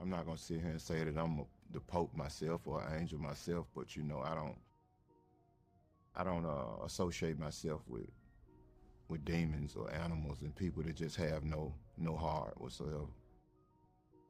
I'm not gonna sit here and say that I'm the Pope myself or an angel myself, but you know, I don't associate myself with demons or animals and people that just have no heart whatsoever.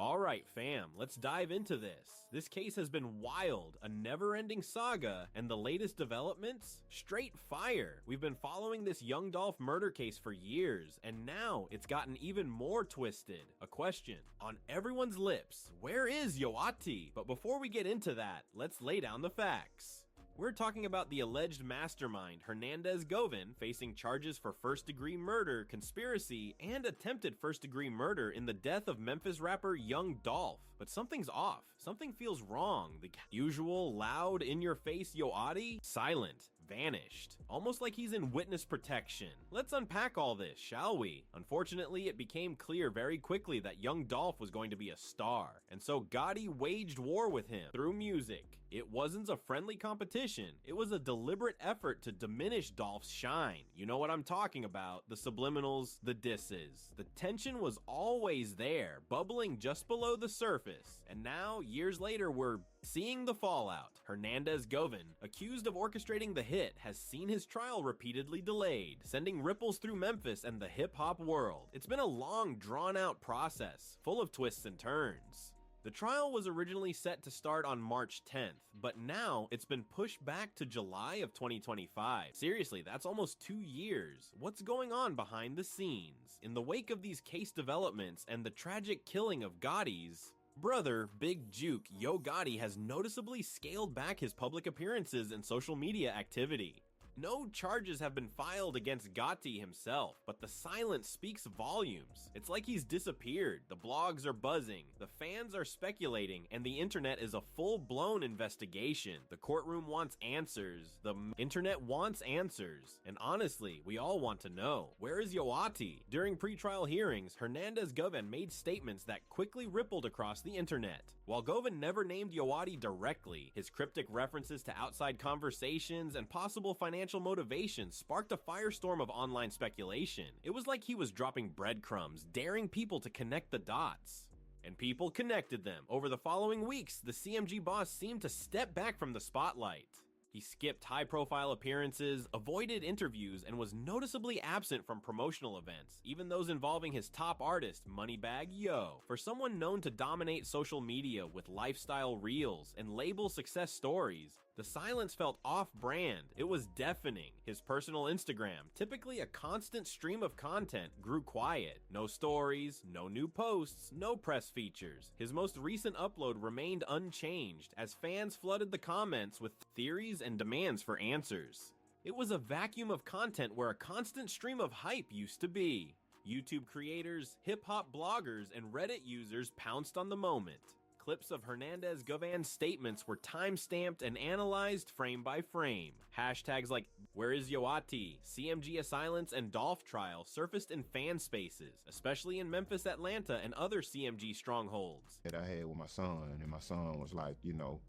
Alright fam, let's dive into this. This case has been wild, a never-ending saga, and the latest developments? Straight fire! We've been following this Young Dolph murder case for years, and now it's gotten even more twisted. A question on everyone's lips, where is Yoati? But before we get into that, let's lay down the facts. We're talking about the alleged mastermind, Hernandez Govan, facing charges for first-degree murder, conspiracy, and attempted first-degree murder in the death of Memphis rapper Young Dolph. But something's off. Something feels wrong. The usual, loud, in-your-face Yoati? Silent. Vanished. Almost like he's in witness protection. Let's unpack all this, shall we? Unfortunately, it became clear very quickly that Young Dolph was going to be a star, and so Gotti waged war with him through music. It wasn't a friendly competition, it was a deliberate effort to diminish Dolph's shine. You know what I'm talking about, the subliminals, the disses. The tension was always there, bubbling just below the surface, and now, years later, we're seeing the fallout. Hernandez Govan, accused of orchestrating the hit, has seen his trial repeatedly delayed, sending ripples through Memphis and the hip-hop world. It's been a long, drawn-out process, full of twists and turns. The trial was originally set to start on March 10th, but now it's been pushed back to July of 2025. Seriously, that's almost 2 years. What's going on behind the scenes? In the wake of these case developments and the tragic killing of Gotti's brother, Big Juke, Yo Gotti has noticeably scaled back his public appearances and social media activity. No charges have been filed against Gotti himself, but the silence speaks volumes. It's like he's disappeared, the blogs are buzzing, the fans are speculating, and the internet is a full-blown investigation. The courtroom wants answers, the internet wants answers, and honestly, we all want to know. Where is Yoati? During pretrial hearings, Hernandez Govan made statements that quickly rippled across the internet. While Govan never named Yoati directly, his cryptic references to outside conversations and possible financial motivation sparked a firestorm of online speculation. It was like he was dropping breadcrumbs, daring people to connect the dots. And people connected them. Over the following weeks, the CMG boss seemed to step back from the spotlight. He skipped high-profile appearances, avoided interviews, and was noticeably absent from promotional events, even those involving his top artist, Moneybagg Yo. For someone known to dominate social media with lifestyle reels and label success stories, the silence felt off-brand. It was deafening. His personal Instagram, typically a constant stream of content, grew quiet. No stories, no new posts, no press features. His most recent upload remained unchanged as fans flooded the comments with theories and demands for answers. It was a vacuum of content where a constant stream of hype used to be. YouTube creators, hip-hop bloggers, and Reddit users pounced on the moment. Clips of Hernandez Govan's statements were time-stamped and analyzed frame by frame. Hashtags like "Where is Yoati?", CMG Silence, and Dolph Trial surfaced in fan spaces, especially in Memphis, Atlanta, and other CMG strongholds. That I had with my son, and my son was like, you know,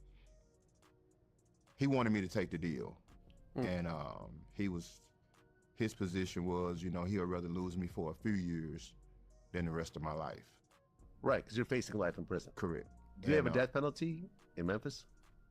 he wanted me to take the deal. And his position was, you know, he'd rather lose me for a few years than the rest of my life. Right, because you're facing life in prison. Correct. Do they have a death penalty in Memphis?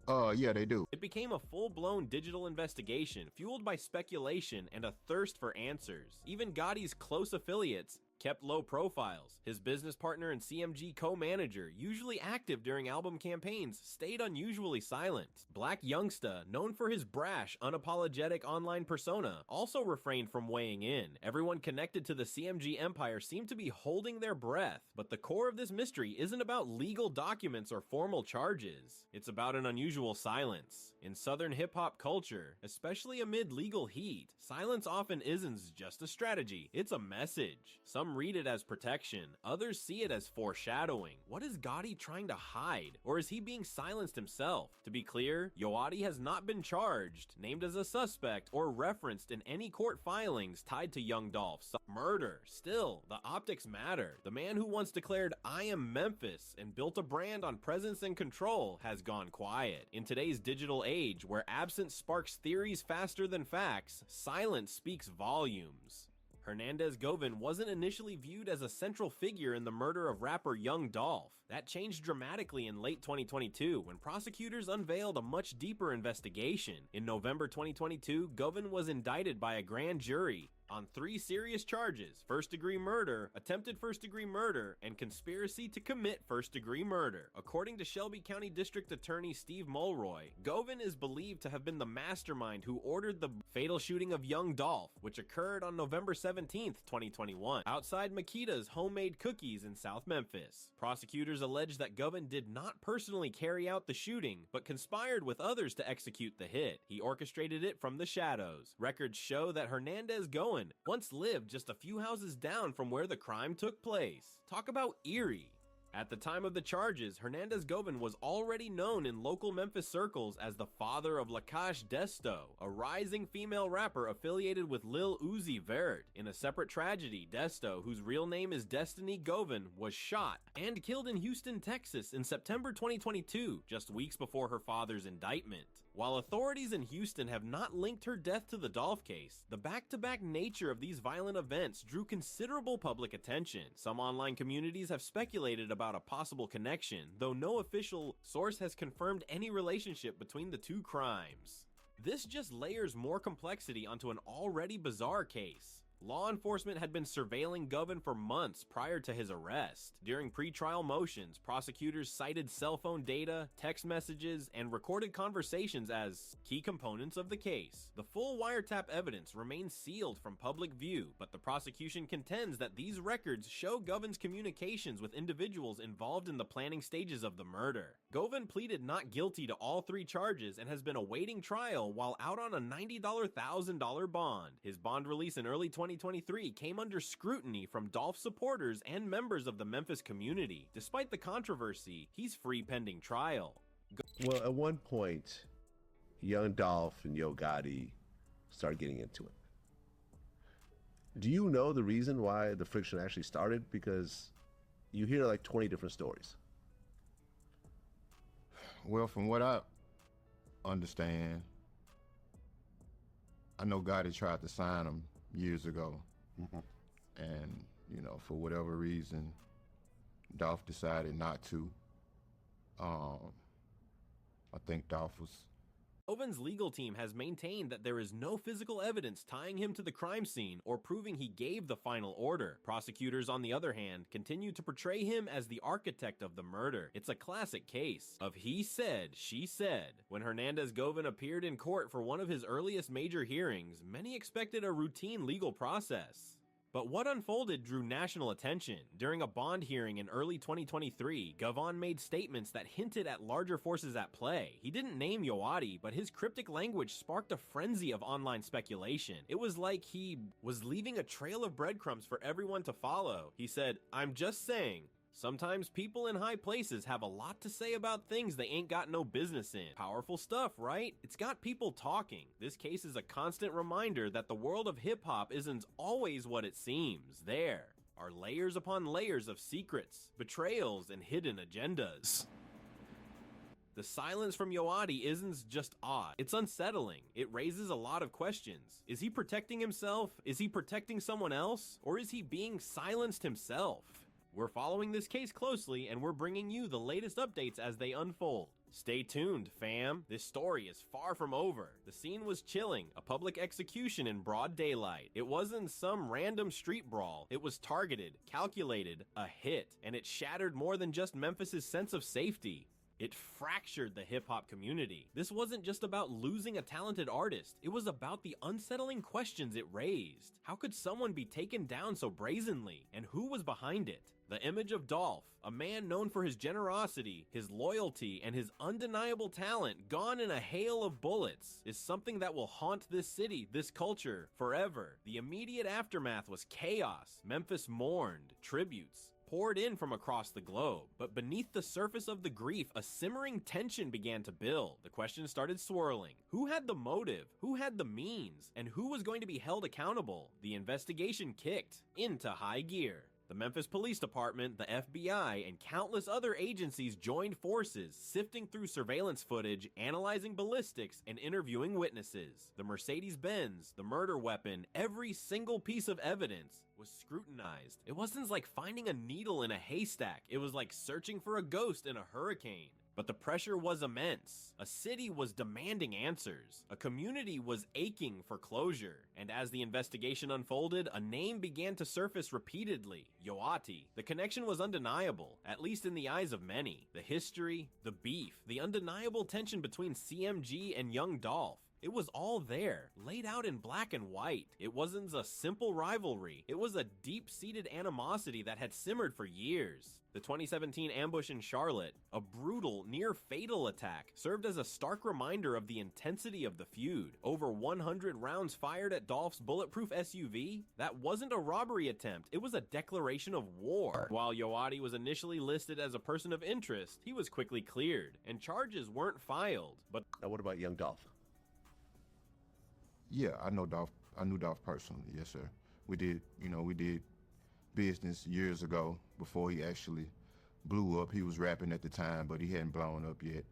Yeah, they do. It became a full-blown digital investigation, fueled by speculation and a thirst for answers. Even Gotti's close affiliates kept low profiles. His business partner and CMG co-manager, usually active during album campaigns, stayed unusually silent. Black Youngsta, known for his brash, unapologetic online persona, also refrained from weighing in. Everyone connected to the CMG empire seemed to be holding their breath, but the core of this mystery isn't about legal documents or formal charges. It's about an unusual silence. In Southern hip-hop culture, especially amid legal heat, silence often isn't just a strategy, it's a message. Some read it as protection, others see it as foreshadowing. What is Gotti trying to hide? Or is he being silenced himself? To be clear, Yoati has not been charged, named as a suspect, or referenced in any court filings tied to Young Dolph's murder. Still, the optics matter. The man who once declared, "I am Memphis," and built a brand on presence and control has gone quiet. In today's digital age, where absence sparks theories faster than facts, silence speaks volumes. Hernandez-Govan wasn't initially viewed as a central figure in the murder of rapper Young Dolph. That changed dramatically in late 2022 when prosecutors unveiled a much deeper investigation. In November 2022, Govan was indicted by a grand jury on 3 serious charges: first-degree murder, attempted first-degree murder, and conspiracy to commit first-degree murder. According to Shelby County District Attorney Steve Mulroy, Govan is believed to have been the mastermind who ordered the fatal shooting of Young Dolph, which occurred on November 17, 2021, outside Makita's Homemade Cookies in South Memphis. Prosecutors allege that Govan did not personally carry out the shooting, but conspired with others to execute the hit. He orchestrated it from the shadows. Records show that Hernandez-Govan once lived just a few houses down from where the crime took place. Talk about eerie. At the time of the charges, Hernandez-Govan was already known in local Memphis circles as the father of Lakash Desto, a rising female rapper affiliated with Lil Uzi Vert. In a separate tragedy, Desto, whose real name is Destiny Govan, was shot and killed in Houston, Texas in September 2022, just weeks before her father's indictment. While authorities in Houston have not linked her death to the Dolph case, the back-to-back nature of these violent events drew considerable public attention. Some online communities have speculated about a possible connection, though no official source has confirmed any relationship between the two crimes. This just layers more complexity onto an already bizarre case. Law enforcement had been surveilling Govan for months prior to his arrest. During pre-trial motions, prosecutors cited cell phone data, text messages, and recorded conversations as key components of the case. The full wiretap evidence remains sealed from public view, but the prosecution contends that these records show Govan's communications with individuals involved in the planning stages of the murder. Govan pleaded not guilty to all 3 charges and has been awaiting trial while out on a $90,000 bond. His bond release in early 2023 came under scrutiny from Dolph supporters and members of the Memphis community. Despite the controversy, he's free pending trial. Well, at one point, Young Dolph and Yo Gotti started getting into it. Do you know the reason why the friction actually started? Because you hear like 20 different stories. Well, from what I understand, I know Gotti tried to sign him years ago. And, you know, for whatever reason, Dolph decided not to. I think Dolph was... Govan's legal team has maintained that there is no physical evidence tying him to the crime scene or proving he gave the final order. Prosecutors, on the other hand, continue to portray him as the architect of the murder. It's a classic case of he said, she said. When Hernandez-Govan appeared in court for one of his earliest major hearings, many expected a routine legal process. But what unfolded drew national attention. During a bond hearing in early 2023, Govan made statements that hinted at larger forces at play. He didn't name Yoati, but his cryptic language sparked a frenzy of online speculation. It was like he was leaving a trail of breadcrumbs for everyone to follow. He said, "I'm just saying, sometimes people in high places have a lot to say about things they ain't got no business in." Powerful stuff, right? It's got people talking. This case is a constant reminder that the world of hip-hop isn't always what it seems. There are layers upon layers of secrets, betrayals, and hidden agendas. The silence from Yoati isn't just odd, it's unsettling. It raises a lot of questions. Is he protecting himself? Is he protecting someone else? Or is he being silenced himself? We're following this case closely, and we're bringing you the latest updates as they unfold. Stay tuned, fam. This story is far from over. The scene was chilling, a public execution in broad daylight. It wasn't some random street brawl. It was targeted, calculated, a hit, and it shattered more than just Memphis's sense of safety. It fractured the hip-hop community. This wasn't just about losing a talented artist. It was about the unsettling questions it raised. How could someone be taken down so brazenly? And who was behind it? The image of Dolph, a man known for his generosity, his loyalty, and his undeniable talent, gone in a hail of bullets, is something that will haunt this city, this culture, forever. The immediate aftermath was chaos. Memphis mourned, tributes poured in from across the globe. But beneath the surface of the grief, a simmering tension began to build. The questions started swirling. Who had the motive? Who had the means? And who was going to be held accountable? The investigation kicked into high gear. The Memphis Police Department, the FBI, and countless other agencies joined forces, sifting through surveillance footage, analyzing ballistics, and interviewing witnesses. The Mercedes-Benz, the murder weapon, every single piece of evidence was scrutinized. It wasn't like finding a needle in a haystack. It was like searching for a ghost in a hurricane. But the pressure was immense. A city was demanding answers. A community was aching for closure. And as the investigation unfolded, a name began to surface repeatedly: Gotti. The connection was undeniable, at least in the eyes of many. The history, the beef, the undeniable tension between CMG and Young Dolph. It was all there, laid out in black and white. It wasn't a simple rivalry. It was a deep-seated animosity that had simmered for years. The 2017 ambush in Charlotte, a brutal, near-fatal attack, served as a stark reminder of the intensity of the feud. Over 100 rounds fired at Dolph's bulletproof SUV? That wasn't a robbery attempt, it was a declaration of war. While Gotti was initially listed as a person of interest, he was quickly cleared, and charges weren't filed. But Now, what about Young Dolph? Yeah, I know Dolph. I knew Dolph personally. Yes, sir. We did business years ago before he actually blew up. He was rapping at the time, but he hadn't blown up yet.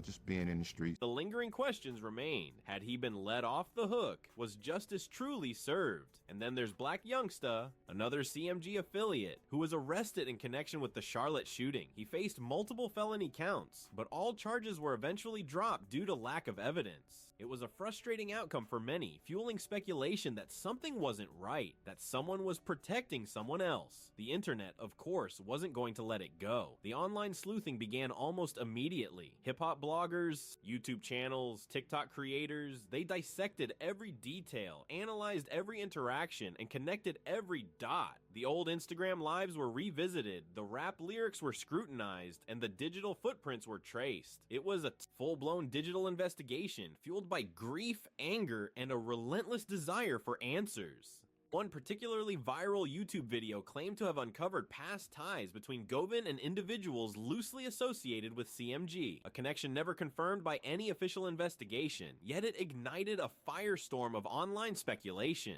Just being in the streets. the lingering questions remained. Had he been let off the hook? Was justice truly served? And then there's Black Youngsta, another CMG affiliate, who was arrested in connection with the Charlotte shooting. He faced multiple felony counts, but all charges were eventually dropped due to lack of evidence. It was a frustrating outcome for many, fueling speculation that something wasn't right, that someone was protecting someone else. The internet, of course, wasn't going to let it go. The online sleuthing began almost immediately. Hip-hop bloggers, YouTube channels, TikTok creators, they dissected every detail, analyzed every interaction, and connected every dot. The old Instagram lives were revisited, the rap lyrics were scrutinized, and the digital footprints were traced. It was a full-blown digital investigation, fueled by grief, anger, and a relentless desire for answers. One particularly viral YouTube video claimed to have uncovered past ties between Govan and individuals loosely associated with CMG, a connection never confirmed by any official investigation, yet it ignited a firestorm of online speculation.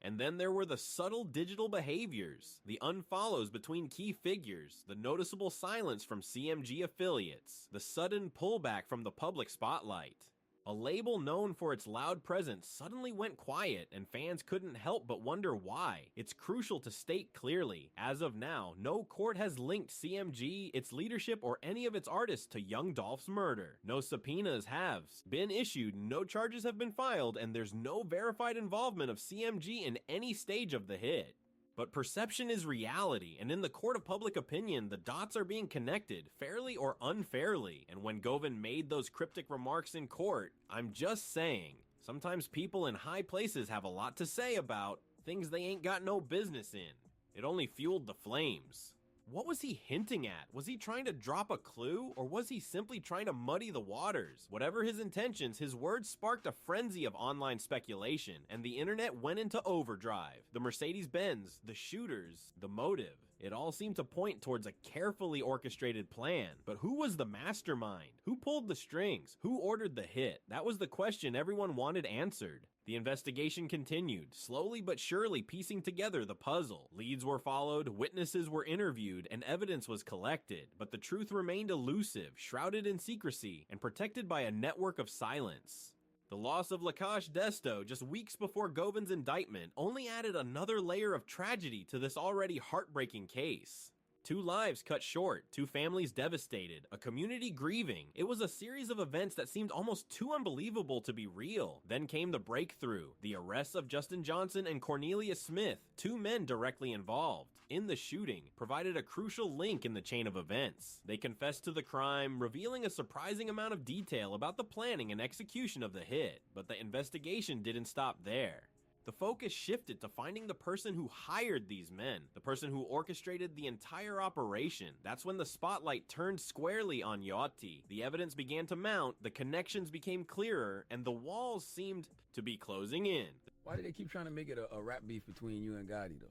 And then there were the subtle digital behaviors, the unfollows between key figures, the noticeable silence from CMG affiliates, the sudden pullback from the public spotlight. A label known for its loud presence suddenly went quiet, and fans couldn't help but wonder why. It's crucial to state clearly, as of now, no court has linked CMG, its leadership, or any of its artists to Young Dolph's murder. No subpoenas have been issued, no charges have been filed, and there's no verified involvement of CMG in any stage of the hit. But perception is reality, and in the court of public opinion, the dots are being connected, fairly or unfairly. And when Govan made those cryptic remarks in court, I'm just saying, sometimes people in high places have a lot to say about things they ain't got no business in. It only fueled the flames. What was he hinting at? Was he trying to drop a clue, or was he simply trying to muddy the waters? Whatever his intentions, his words sparked a frenzy of online speculation, and the internet went into overdrive. The Mercedes-Benz, the shooters, the motive. It all seemed to point towards a carefully orchestrated plan. But who was the mastermind? Who pulled the strings? Who ordered the hit? That was the question everyone wanted answered. The investigation continued, slowly but surely piecing together the puzzle. Leads were followed, witnesses were interviewed, and evidence was collected. But the truth remained elusive, shrouded in secrecy, and protected by a network of silence. The loss of Lakash Desto just weeks before Govan's indictment only added another layer of tragedy to this already heartbreaking case. 2 lives cut short, 2 families devastated, a community grieving. It was a series of events that seemed almost too unbelievable to be real. Then came the breakthrough, the arrests of Justin Johnson and Cornelius Smith, 2 men directly involved in the shooting, provided a crucial link in the chain of events. They confessed to the crime, revealing a surprising amount of detail about the planning and execution of the hit. But the investigation didn't stop there. The focus shifted to finding the person who hired these men, the person who orchestrated the entire operation. That's when the spotlight turned squarely on Gotti. The evidence began to mount, the connections became clearer, and the walls seemed to be closing in. Why do they keep trying to make it a rap beef between you and Gotti, though?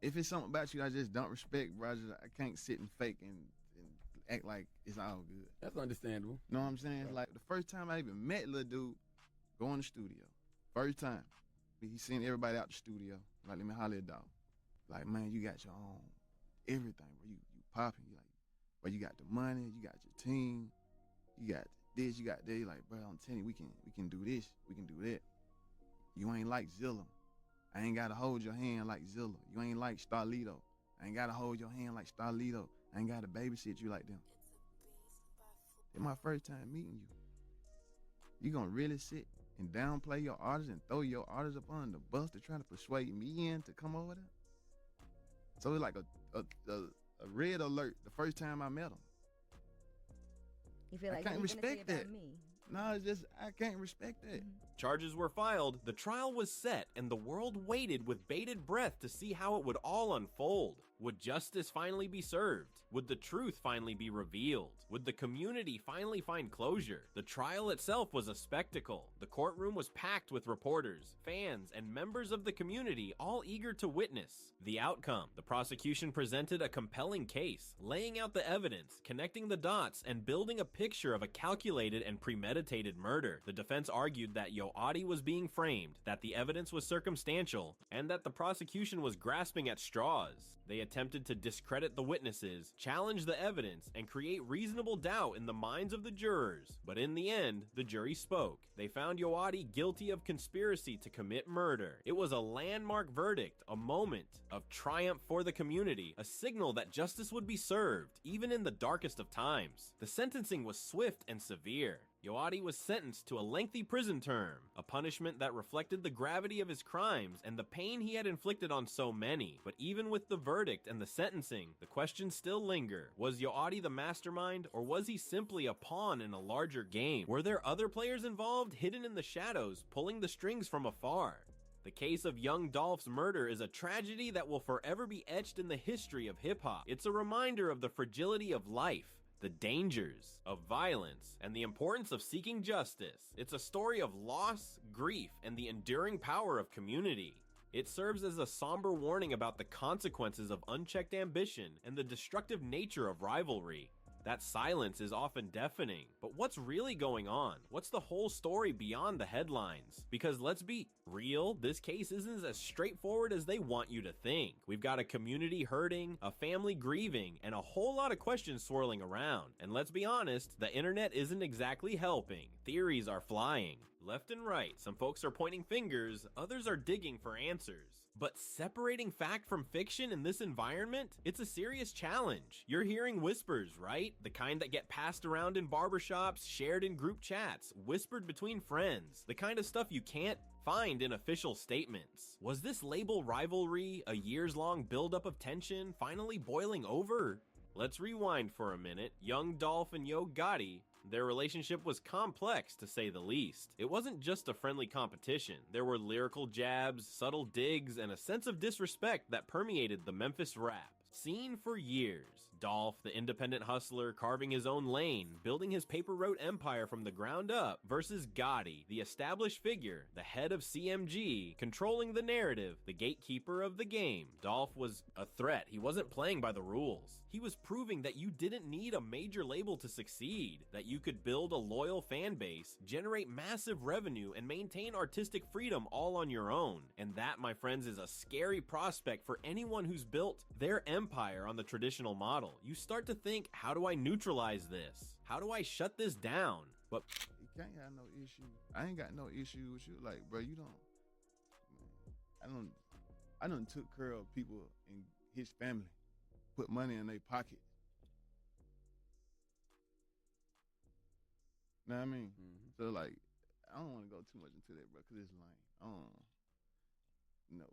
If it's something about you I just don't respect, bro, I can't sit and fake and act like it's all good. That's understandable. Know what I'm saying? Like, the first time I even met little dude, go in the studio. First time. He seen everybody out the studio. Like, let me holler at dog. Like, man, you got your own everything, bro. You popping. You like, bro, you got the money, you got your team, you got this, you got that. You like, bro, I'm telling you, we can do this, we can do that. You ain't like Zilla. I ain't gotta hold your hand like Zilla. You ain't like Starlito. I ain't gotta hold your hand like Starlito. I ain't gotta babysit you like them. It's my first time meeting you. You gonna really sit and downplay your artists and throw your artists up on the bus to try to persuade me in to come over there? So it's like a red alert the first time I met him. You feel like I can't what are you gonna say respect that. about me? No, it's just, I can't respect that. Charges were filed, the trial was set, and the world waited with bated breath to see how it would all unfold. Would justice finally be served? Would the truth finally be revealed? Would the community finally find closure? The trial itself was a spectacle. The courtroom was packed with reporters, fans, and members of the community, all eager to witness. The outcome: the prosecution presented a compelling case, laying out the evidence, connecting the dots, and building a picture of a calculated and premeditated murder. The defense argued that Gotti was being framed, that the evidence was circumstantial, and that the prosecution was grasping at straws. They attempted to discredit the witnesses, challenge the evidence, and create reasonable doubt in the minds of the jurors. But in the end, the jury spoke. They found Gotti guilty of conspiracy to commit murder. It was a landmark verdict, a moment of triumph for the community, a signal that justice would be served, even in the darkest of times. The sentencing was swift and severe. Gotti was sentenced to a lengthy prison term, a punishment that reflected the gravity of his crimes and the pain he had inflicted on so many. But even with the verdict and the sentencing, the questions still linger. Was Gotti the mastermind, or was he simply a pawn in a larger game? Were there other players involved, hidden in the shadows, pulling the strings from afar? The case of Young Dolph's murder is a tragedy that will forever be etched in the history of hip-hop. It's a reminder of the fragility of life, the dangers of violence, and the importance of seeking justice. It's a story of loss, grief, and the enduring power of community. It serves as a somber warning about the consequences of unchecked ambition and the destructive nature of rivalry. That silence is often deafening, but what's really going on? What's the whole story beyond the headlines? Because let's be real, this case isn't as straightforward as they want you to think. We've got a community hurting, a family grieving, and a whole lot of questions swirling around. And let's be honest, the internet isn't exactly helping. Theories are flying left and right. Some folks are pointing fingers, others are digging for answers. But separating fact from fiction in this environment, it's a serious challenge. You're hearing whispers, right? The kind that get passed around in barbershops, shared in group chats, whispered between friends. The kind of stuff you can't find in official statements. Was this label rivalry, a years-long buildup of tension, finally boiling over? Let's rewind for a minute. Young Dolph and Gotti, their relationship was complex, to say the least. It wasn't just a friendly competition. There were lyrical jabs, subtle digs, and a sense of disrespect that permeated the Memphis rap scene for years. Dolph, the independent hustler, carving his own lane, building his paper route empire from the ground up, versus Gotti, the established figure, the head of CMG, controlling the narrative, the gatekeeper of the game. Dolph was a threat. He wasn't playing by the rules. He was proving that you didn't need a major label to succeed, that you could build a loyal fan base, generate massive revenue, and maintain artistic freedom all on your own. And that, my friends, is a scary prospect for anyone who's built their empire on the traditional model. You start to think, how do I neutralize this? How do I shut this down? But You can't have no issue. I ain't got no issue with you. Like, bro, you don't. I done took care of people in his family, put money in their pocket. Know what I mean? So like, I don't want to go too much into that, bro, because it's lame. No.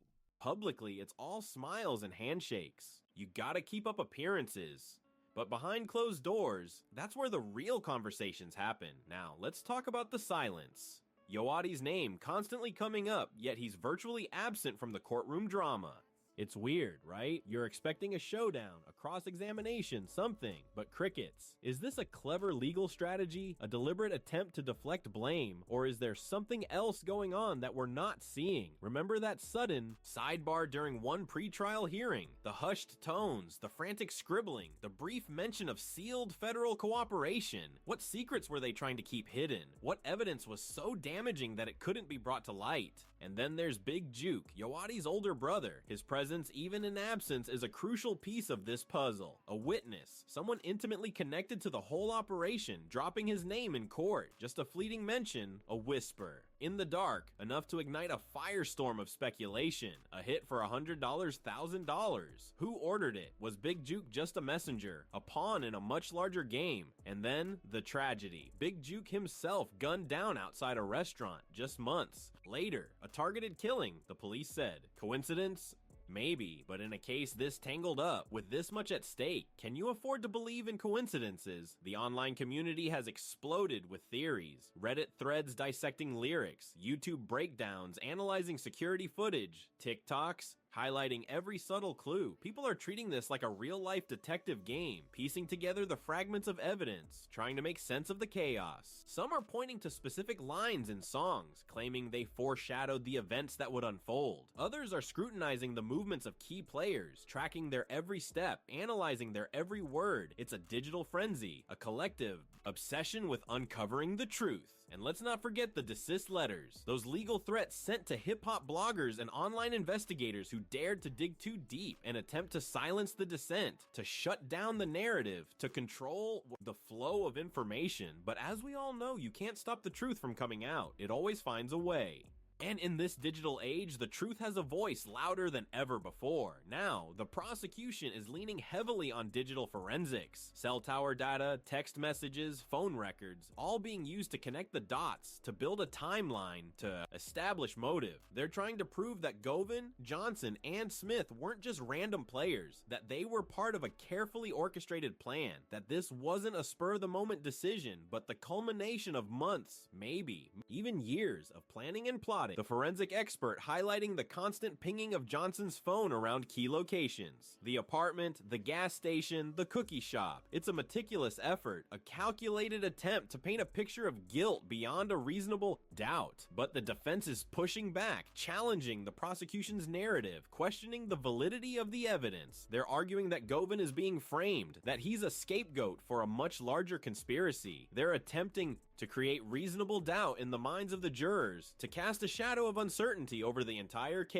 publicly, it's all smiles and handshakes. You gotta keep up appearances. But behind closed doors, that's where the real conversations happen. Now, let's talk about the silence. Gotti's name constantly coming up, yet he's virtually absent from the courtroom drama. It's weird, right? You're expecting a showdown, a cross-examination, something, but crickets. Is this a clever legal strategy, a deliberate attempt to deflect blame, or is there something else going on that we're not seeing? Remember that sudden sidebar during one pretrial hearing? The hushed tones, the frantic scribbling, the brief mention of sealed federal cooperation. What secrets were they trying to keep hidden? What evidence was so damaging that it couldn't be brought to light? And then there's Big Juke, Gotti's older brother. His presence presence, even in absence, is a crucial piece of this puzzle. A witness, someone intimately connected to the whole operation, dropping his name in court. Just a fleeting mention, a whisper. In the dark, enough to ignite a firestorm of speculation. A hit for $100, $1,000. Who ordered it? Was Big Juke just a messenger? A pawn in a much larger game? And then, the tragedy. Big Juke himself gunned down outside a restaurant just months later. A targeted killing, the police said. Coincidence? Maybe, but in a case this tangled up, with this much at stake, can you afford to believe in coincidences? The online community has exploded with theories. Reddit threads dissecting lyrics, YouTube breakdowns analyzing security footage, TikToks highlighting every subtle clue. People are treating this like a real-life detective game, piecing together the fragments of evidence, trying to make sense of the chaos. Some are pointing to specific lines in songs, claiming they foreshadowed the events that would unfold. Others are scrutinizing the movements of key players, tracking their every step, analyzing their every word. It's a digital frenzy, a collective obsession with uncovering the truth. And let's not forget the desist letters, those legal threats sent to hip-hop bloggers and online investigators who dared to dig too deep and attempt to silence the dissent, to shut down the narrative, to control the flow of information. But as we all know, you can't stop the truth from coming out. It always finds a way. And in this digital age, the truth has a voice louder than ever before. Now, the prosecution is leaning heavily on digital forensics. Cell tower data, text messages, phone records, all being used to connect the dots, to build a timeline, to establish motive. They're trying to prove that Govan, Johnson, and Smith weren't just random players, that they were part of a carefully orchestrated plan, that this wasn't a spur-of-the-moment decision, but the culmination of months, maybe, even years of planning and plotting. The forensic expert highlighting the constant pinging of Johnson's phone around key locations. The apartment, the gas station, the cookie shop. It's a meticulous effort, a calculated attempt to paint a picture of guilt beyond a reasonable doubt. But the defense is pushing back, challenging the prosecution's narrative, questioning the validity of the evidence. They're arguing that Govan is being framed, that he's a scapegoat for a much larger conspiracy. They're attempting to create reasonable doubt in the minds of the jurors, to cast a shadow of uncertainty over the entire case.